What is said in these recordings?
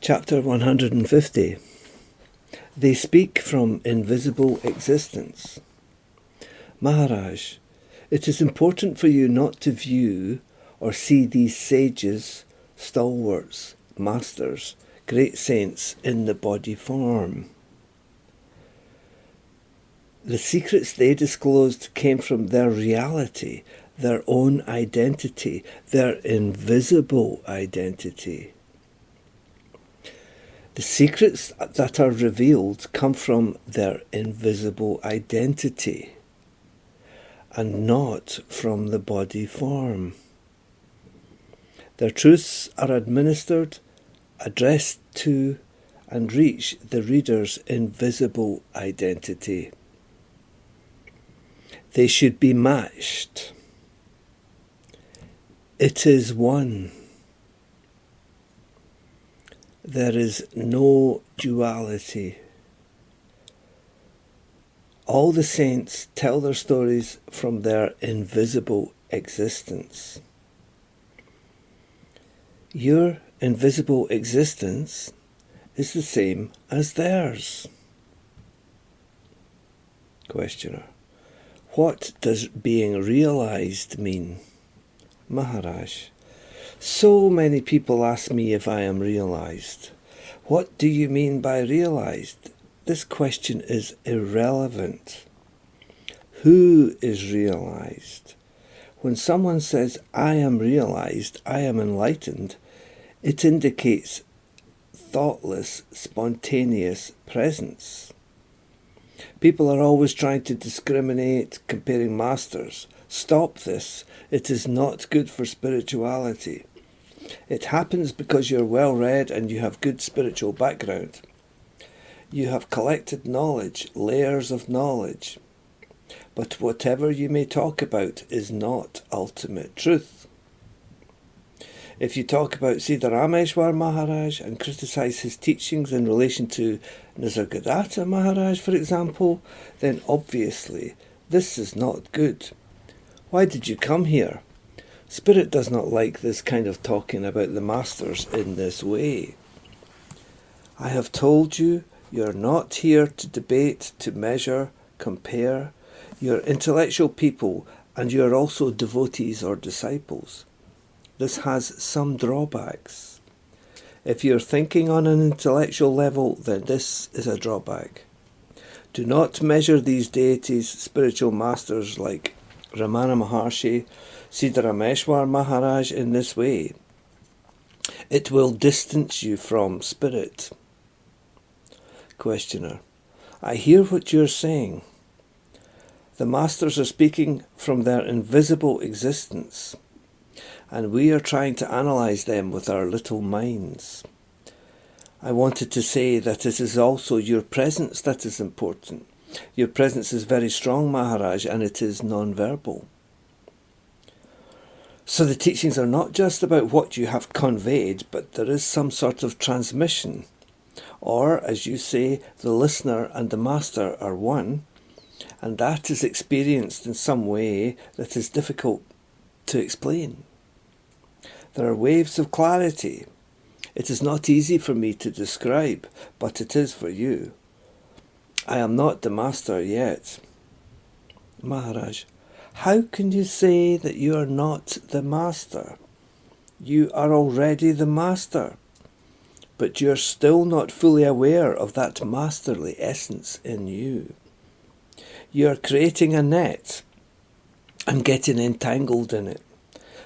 Chapter 150. They speak from invisible existence. Maharaj, it is important for you not to view or see these sages, stalwarts, masters, great saints in the body form. The secrets they disclosed came from their reality, their own identity, their invisible identity. The secrets that are revealed come from their invisible identity and not from the body form. Their truths are administered, addressed to, and reach the reader's invisible identity. They should be matched. It is one. There is no duality. All the saints tell their stories from their invisible existence. Your invisible existence is the same as theirs. Questioner. What does being realized mean? Maharaj. So many people ask me if I am realized. What do you mean by realized? This question is irrelevant. Who is realized? When someone says, I am realized, I am enlightened, it indicates thoughtless, spontaneous presence. People are always trying to discriminate, comparing masters. Stop this. It is not good for spirituality. It happens because you're well read and you have good spiritual background. You have collected knowledge, layers of knowledge. But whatever you may talk about is not ultimate truth. If you talk about Siddharameshwar Maharaj and criticise his teachings in relation to Nisargadatta Maharaj, for example, then obviously this is not good. Why did you come here? Spirit does not like this kind of talking about the masters in this way. I have told you, you're not here to debate, to measure, compare. You're intellectual people and you're also devotees or disciples. This has some drawbacks. If you're thinking on an intellectual level, then this is a drawback. Do not measure these deities, spiritual masters like Ramana Maharshi, Siddharameshwar Maharaj in this way. It will distance you from spirit. Questioner. I hear what you're saying. The masters are speaking from their invisible existence, and we are trying to analyse them with our little minds. I wanted to say that it is also your presence that is important. Your presence is very strong, Maharaj, and it is non-verbal. So the teachings are not just about what you have conveyed, but there is some sort of transmission. Or, as you say, the listener and the master are one, and that is experienced in some way that is difficult to explain. There are waves of clarity. It is not easy for me to describe, but it is for you. I am not the master yet. Maharaj, how can you say that you are not the master? You are already the master, but you're still not fully aware of that masterly essence in you. You are creating a net and getting entangled in it.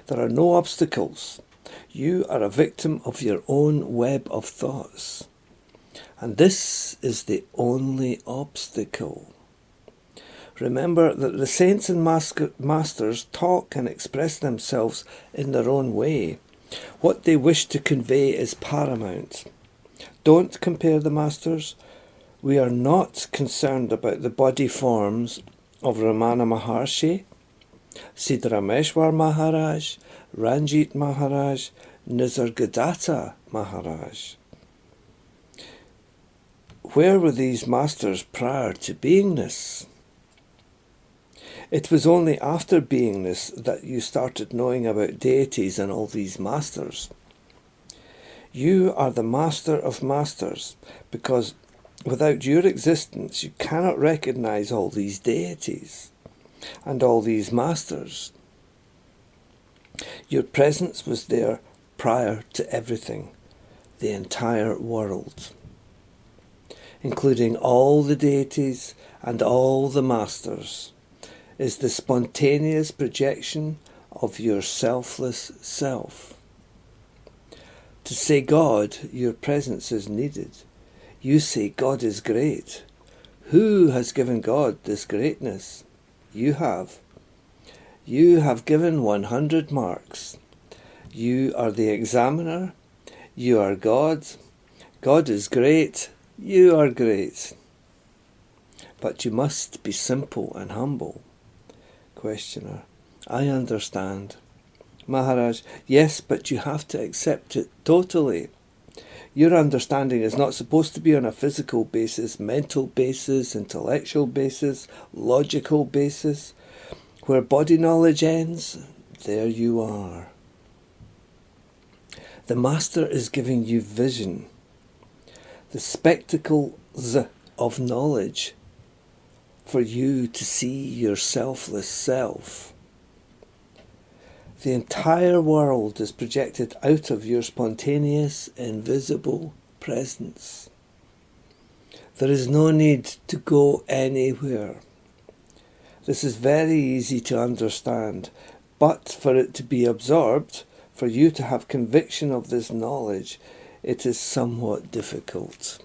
There are no obstacles. You are a victim of your own web of thoughts. And this is the only obstacle. Remember that the saints and masters talk and express themselves in their own way. What they wish to convey is paramount. Don't compare the masters. We are not concerned about the body forms of Ramana Maharshi, Siddharameshwar Maharaj, Ranjit Maharaj, Nisargadatta Maharaj. Where were these masters prior to beingness? It was only after beingness that you started knowing about deities and all these masters. You are the master of masters, because without your existence you cannot recognize all these deities and all these masters. Your presence was there prior to everything, the entire world, including all the deities and all the masters, is the spontaneous projection of your selfless self. To say God, your presence is needed. You say God is great. Who has given God this greatness? You have. You have given 100 marks. You are the examiner. You are God. God is great. You are great. But you must be simple and humble. Questioner: I understand. Maharaj: yes, but you have to accept it totally. Your understanding is not supposed to be on a physical basis, mental basis, intellectual basis, logical basis. Where body knowledge ends, there you are. The Master is giving you vision, the spectacles of knowledge for you to see your selfless self. The entire world is projected out of your spontaneous, invisible presence. There is no need to go anywhere. This is very easy to understand, but for it to be absorbed, for you to have conviction of this knowledge, it is somewhat difficult.